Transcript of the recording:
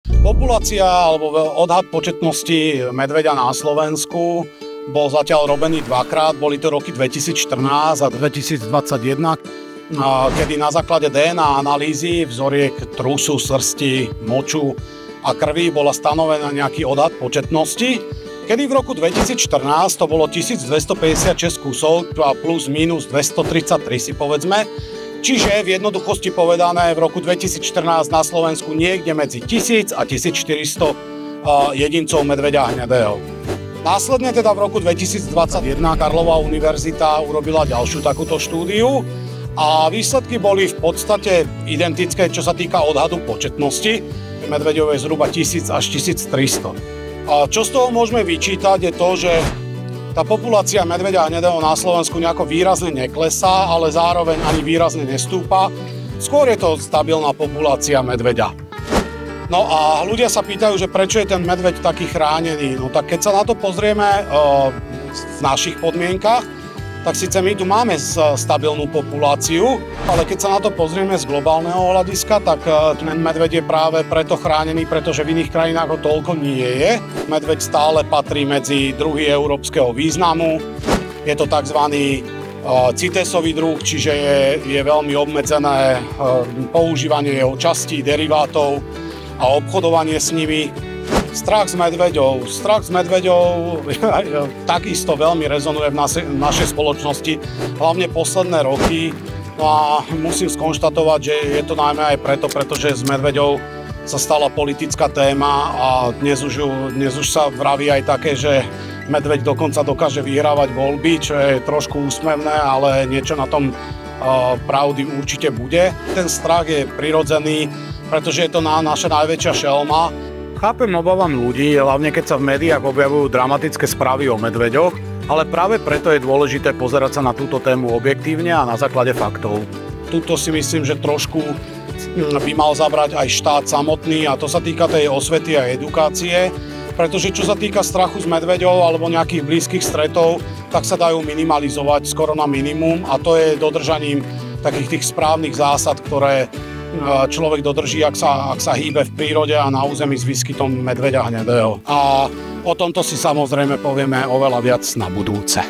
Populácia alebo odhad početnosti medveďa na Slovensku bol zatiaľ robený dvakrát. Boli to roky 2014 a 2021, kedy na základe DNA analýzy vzoriek trusu, srsti, moču a krvi bola stanovená nejaký odhad početnosti, kedy v roku 2014 to bolo 1256 kusov a plus minus 233 si povedzme. Čiže v jednoduchosti povedané v roku 2014 na Slovensku niekde medzi 1000 a 1400 jedincov medveďa hnedého. Následne teda v roku 2021 Karlova univerzita urobila ďalšiu takúto štúdiu a výsledky boli v podstate identické, čo sa týka odhadu početnosti. Medveďov je zhruba 1000 až 1300. A čo z toho môžeme vyčítať je to, že tá populácia medveďa hnedého na Slovensku nejako výrazne neklesá, ale zároveň ani výrazne nestúpa. Skôr je to stabilná populácia medveďa. No a ľudia sa pýtajú, že prečo je ten medveď taký chránený. No tak keď sa na to pozrieme v našich podmienkach, tak síce my tu máme stabilnú populáciu, ale keď sa na to pozrieme z globálneho hľadiska, tak ten medveď je práve preto chránený, pretože v iných krajinách ho toľko nie je. Medveď stále patrí medzi druhy európskeho významu. Je to tzv. CITESový druh, čiže je veľmi obmedzené používanie jeho častí, derivátov a obchodovanie s nimi. Strach z medveďov takisto veľmi rezonuje v našej spoločnosti, hlavne posledné roky. No a musím skonštatovať, že je to najmä aj pretože z medveďov sa stala politická téma a dnes už sa vraví aj také, že medveď dokonca dokáže vyhrávať voľby, čo je trošku úsmevné, ale niečo na tom pravdy určite bude. Ten strach je prirodzený, pretože je to naša najväčšia šelma. Chápem obavám ľudí, hlavne keď sa v médiách objavujú dramatické správy o medveďoch, ale práve preto je dôležité pozerať sa na túto tému objektívne a na základe faktov. Tuto si myslím, že trošku by mal zabrať aj štát samotný a to sa týka tej osvety a edukácie, pretože čo sa týka strachu z medveďov alebo nejakých blízkych stretov, tak sa dajú minimalizovať skoro na minimum a to je dodržaním takých tých správnych zásad, ktoré človek dodrží, ak sa hýbe v prírode a na území s výskytom medveďa hnedého. A o tomto si samozrejme povieme oveľa viac na budúce.